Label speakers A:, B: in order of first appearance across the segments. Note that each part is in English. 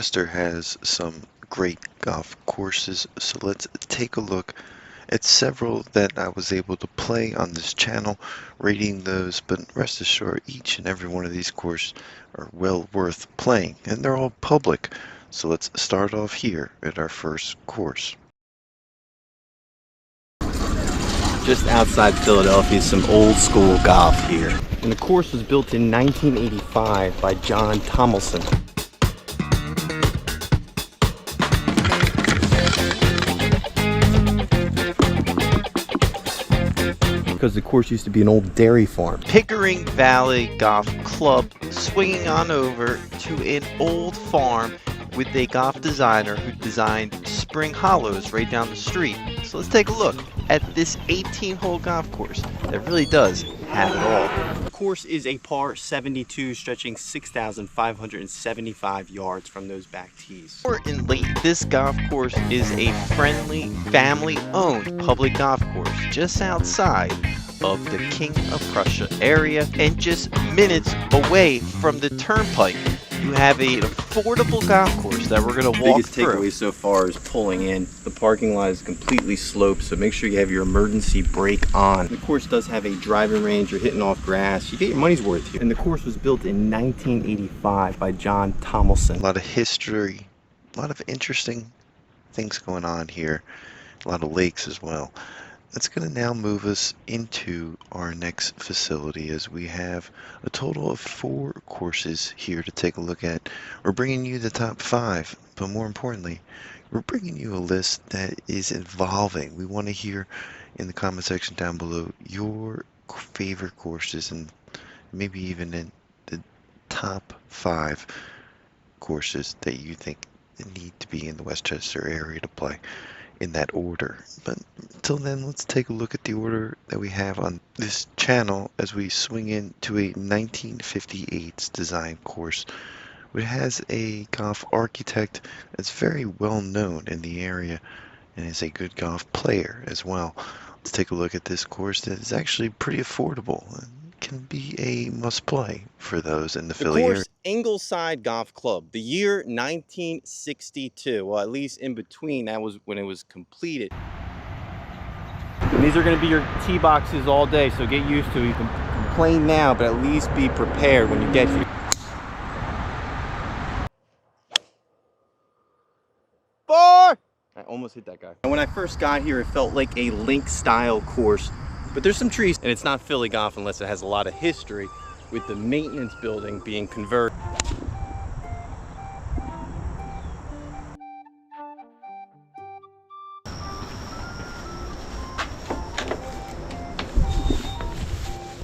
A: Chester has some great golf courses, so let's take a look at several that I was able to play on this channel, rating those, but rest assured each and every one of these courses are well worth playing, and they're all public. So let's start off here at our first course.
B: Just outside Philadelphia is some old school golf here. And the course was built in 1985 by John Tomlinson. Because the course used to be an old dairy farm. Pickering Valley Golf Club, swinging on over to an old farm with a golf designer who designed Spring Hollows right down the street. So let's take a look at this 18-hole golf course that really does have it all. The course is a par 72 stretching 6,575 yards from those back tees. Importantly, this golf course is a friendly, family-owned public golf course just outside of the King of Prussia area and just minutes away from the turnpike. You have an affordable golf course that we're going to walk through. The biggest takeaway so far is pulling in. The parking lot is completely sloped, so make sure you have your emergency brake on. The course does have a driving range. You're hitting off grass. You get your money's worth here. And the course was built in 1985 by John Tomlinson.
A: A lot of history, a lot of interesting things going on here, a lot of lakes as well. That's going to now move us into our next facility, as we have a total of 4 courses here to take a look at. We're bringing you the top 5, but more importantly, we're bringing you a list that is evolving. We want to hear in the comment section down below your favorite courses, and maybe even in the top 5 courses that you think need to be in the Westchester area to play, in that order. But until then, let's take a look at the order that we have on this channel as we swing into a 1958 design course, which has a golf architect that's very well known in the area and is a good golf player as well. Let's take a look at this course that is actually pretty affordable and can be a must play for those in the Philly area. Ingleside Golf Club, the year 1962. Well, at least in between, that was when it was completed. And these are going to be your tee boxes all day, so get used to it. You can complain now, but at least be prepared when you get here. I almost hit that guy. And when I first got here, it felt like a link style course, but there's some trees, and it's not Philly golf unless it has a lot of history, with the maintenance building being converted.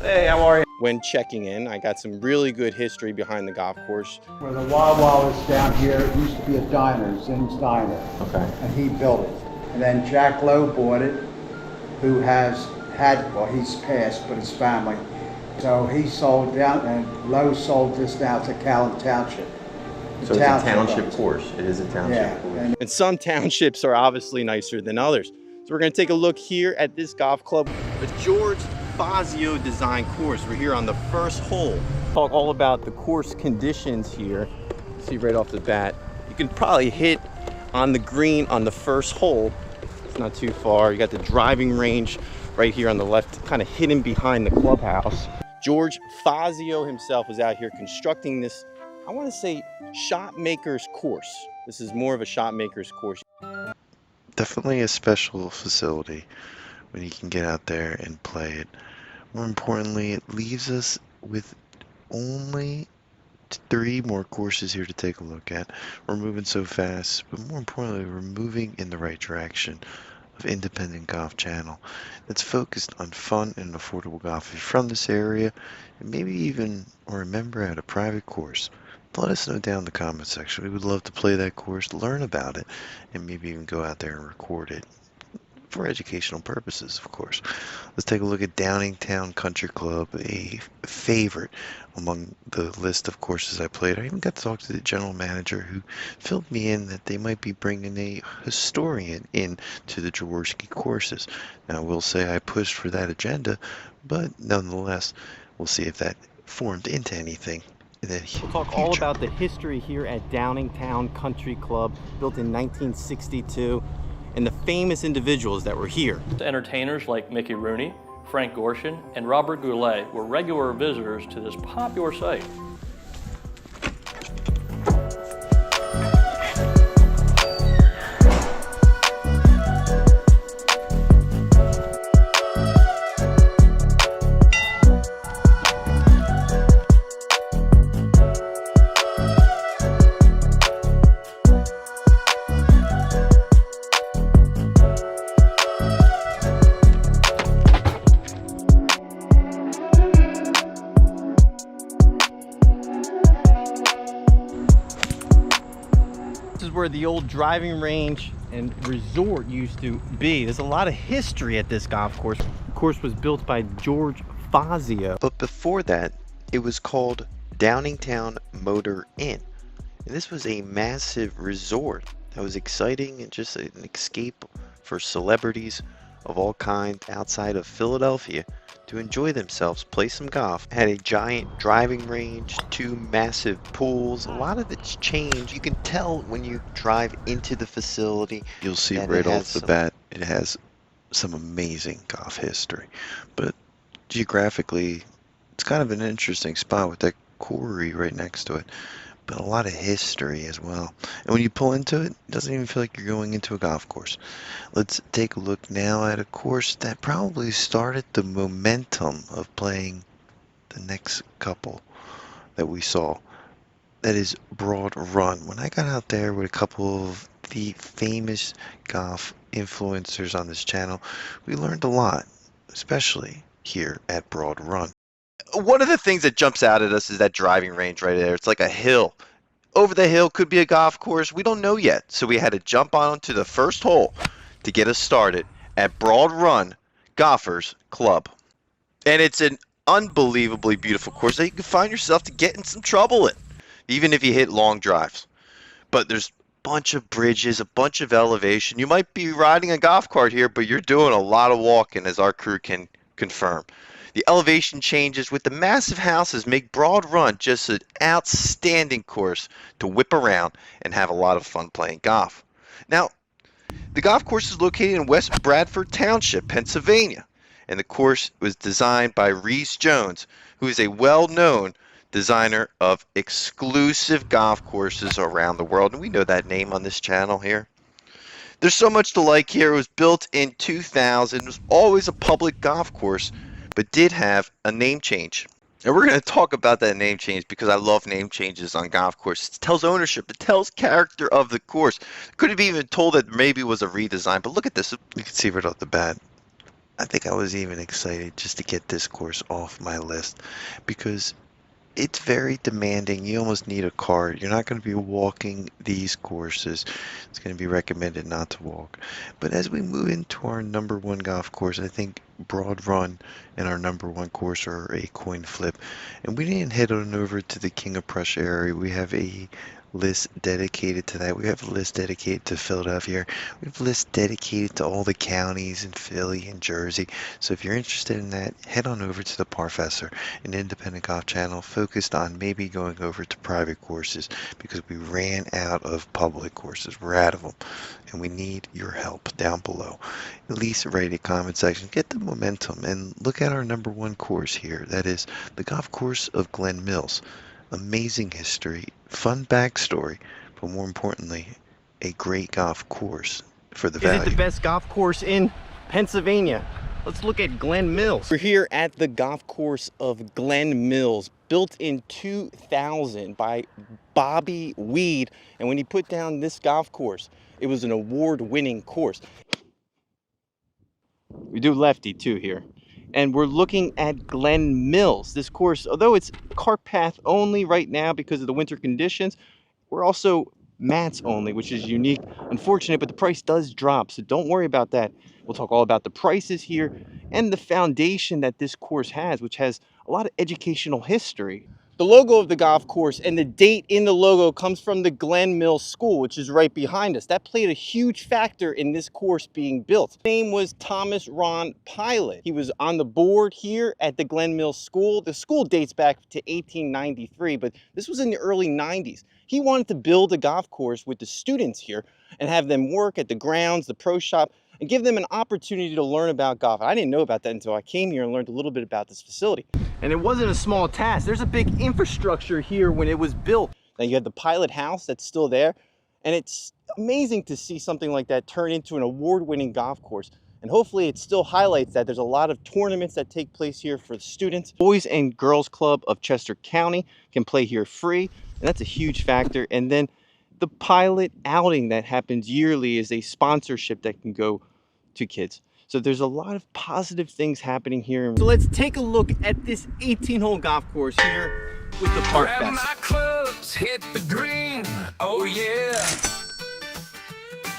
A: Hey, how are you? When checking in, I got some really good history behind the golf course.
C: Where the Wawa was down here, it used to be a diner, Zinn's Diner.
B: Okay.
C: And he built it. And then Jack Lowe bought it, who has had, well, he's passed, but his family. So he sold down, and Lowe sold this now to Callan Township.
B: So it's a township course. It is a township course.
A: And some townships are obviously nicer than others. So we're going to take a look here at this golf club.
B: The George Fazio design course. We're here on the first hole. Talk all about the course conditions here. See right off the bat, you can probably hit on the green on the first hole. It's not too far. You got the driving range right here on the left, kind of hidden behind the clubhouse. George Fazio himself was out here constructing this, I want to say, shot maker's course. This is more of a shot maker's course. Definitely a special facility when you can get out there and play it. More importantly, it leaves us with only 3 more courses here to take a look at. We're moving so fast, but more importantly, we're moving in the right direction of independent golf channel that's focused on fun and affordable golf. If you're from this area, and maybe even or a member at a private course, let us know down in the comment section. We would love to play that course, learn about it, and maybe even go out there and record it for educational purposes, of course. Let's take a look at Downingtown Country Club, a favorite among the list of courses I played. I even got to talk to the general manager, who filled me in that they might be bringing a historian in to the Jaworski courses. Now, I will say I pushed for that agenda, but nonetheless, we'll see if that formed into anything
A: And then
B: We'll talk all
A: future.
B: about the history here at Downingtown Country Club, built in 1962, and the famous individuals that were here.
D: Entertainers like Mickey Rooney, Frank Gorshin, and Robert Goulet were regular visitors to this popular site.
B: This is where the old driving range and resort used to be. There's a lot of history at this golf course. The course was built by George Fazio.
A: But before that, it was called Downingtown Motor Inn. And this was a massive resort that was exciting and just an escape for celebrities of all kinds outside of Philadelphia to enjoy themselves, play some golf. Had a giant driving range, 2 massive pools. A lot of it's changed. You can tell when you drive into the facility. You'll see right off the bat, it has some amazing golf history. But geographically, it's kind of an interesting spot with that quarry right next to it. But a lot of history as well. And when you pull into it, it doesn't even feel like you're going into a golf course. Let's take a look now at a course that probably started the momentum of playing the next couple that we saw. That is Broad Run. When I got out there with a couple of the famous golf influencers on this channel, we learned a lot, especially here at Broad Run. One of the things that jumps out at us is that driving range right there. It's like a hill. Over the hill could be a golf course. We don't know yet. So we had to jump onto the first hole to get us started at Broad Run Golfers Club. And it's an unbelievably beautiful course that you can find yourself to get in some trouble in, even if you hit long drives. But there's a bunch of bridges, a bunch of elevation. You might be riding a golf cart here, but you're doing a lot of walking, as our crew can confirm. The elevation changes with the massive houses make Broad Run just an outstanding course to whip around and have a lot of fun playing golf. Now, the golf course is located in West Bradford Township, Pennsylvania, and the course was designed by Rees Jones, who is a well-known designer of exclusive golf courses around the world, and we know that name on this channel here. There's so much to like here. It was built in 2000. It was always a public golf course, but did have a name change. And we're going to talk about that name change because I love name changes on golf courses. It tells ownership. It tells character of the course. Could have even told that maybe it was a redesign, but look at this. You can see right off the bat. I think I was even excited just to get this course off my list because it's very demanding. You almost need a cart. You're not going to be walking these courses. It's going to be recommended not to walk. But as we move into our number 1 golf course, I think Broad Run and our number 1 course are a coin flip. And we didn't head on over to the King of Prussia area. We have a list dedicated to that. We have a list dedicated to Philadelphia. We have a list dedicated to all the counties in Philly and Jersey. So if you're interested in that, head on over to the Parfessor, an independent golf channel focused on maybe going over to private courses because we ran out of public courses. We're out of them. And we need your help down below. At least write a comment section. Get the momentum and look at our number 1 course here. That is the golf course of Glen Mills. Amazing history, fun backstory, but more importantly, a great golf course for the value.
B: Is it the best golf course in Pennsylvania? Let's look at Glen Mills. We're here at the golf course of Glen Mills, built in 2000 by Bobby Weed. And when he put down this golf course, it was an award-winning course. We do lefty too here. And we're looking at Glen Mills. This course, although it's cart path only right now because of the winter conditions, we're also mats only, which is unique. Unfortunate, but the price does drop, so don't worry about that. We'll talk all about the prices here and the foundation that this course has, which has a lot of educational history. The logo of the golf course and the date in the logo comes from the Glen Mills School, which is right behind us. That played a huge factor in this course being built. His name was Thomas Ron Pilot. He was on the board here at the Glen Mills School. The school dates back to 1893, but this was in the early 90s. He wanted to build a golf course with the students here and have them work at the grounds, the pro shop, and give them an opportunity to learn about golf. I didn't know about that until I came here and learned a little bit about this facility. And it wasn't a small task. There's a big infrastructure here when it was built. Now you have the pilot house that's still there, and it's amazing to see something like that turn into an award-winning golf course. And hopefully it still highlights that there's a lot of tournaments that take place here for the students. Boys and Girls Club of Chester County can play here free, and that's a huge factor. And then the pilot outing that happens yearly is a sponsorship that can go to kids. So there's a lot of positive things happening here. So let's take a look at this 18-hole golf course here with the Park Fest.
E: My clubs hit the green, oh yeah.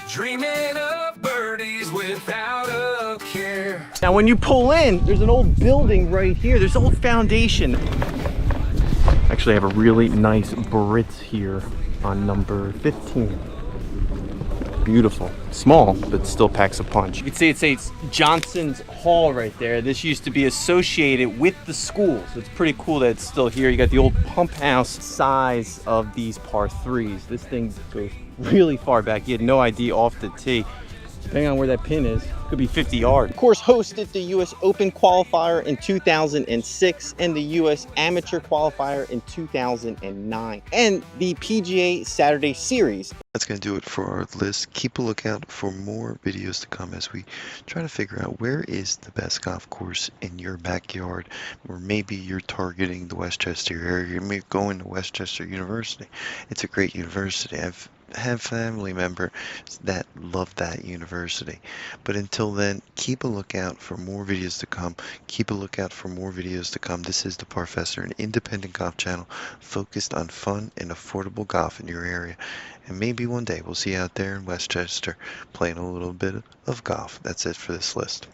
E: Dreaming of birdies without a care.
B: Now when you pull in, there's an old building right here. There's an old foundation. Actually, I have a really nice Brits here on number 15. Beautiful. Small, but still packs a punch. You can see it's Johnson's Hall right there. This used to be associated with the school, so it's pretty cool that it's still here. You got the old pump house size of these par threes. This thing goes really far back. You had no idea off the tee. Depending on where that pin is, could be 50 yards. Of course, hosted the U.S. Open qualifier in 2006 and the U.S. Amateur qualifier in 2009 and the PGA Saturday Series.
A: That's going to do it for our list. Keep a lookout for more videos to come as we try to figure out where is the best golf course in your backyard, or maybe you're targeting the Westchester area. You may go into Westchester University. It's a great university. I've have family members that love that university. But until then, keep a lookout for more videos to come. Keep a lookout for more videos to come. This is the Parfessor, an independent golf channel focused on fun and affordable golf in your area. And maybe one day we'll see you out there in Westchester playing a little bit of golf. That's it for this list.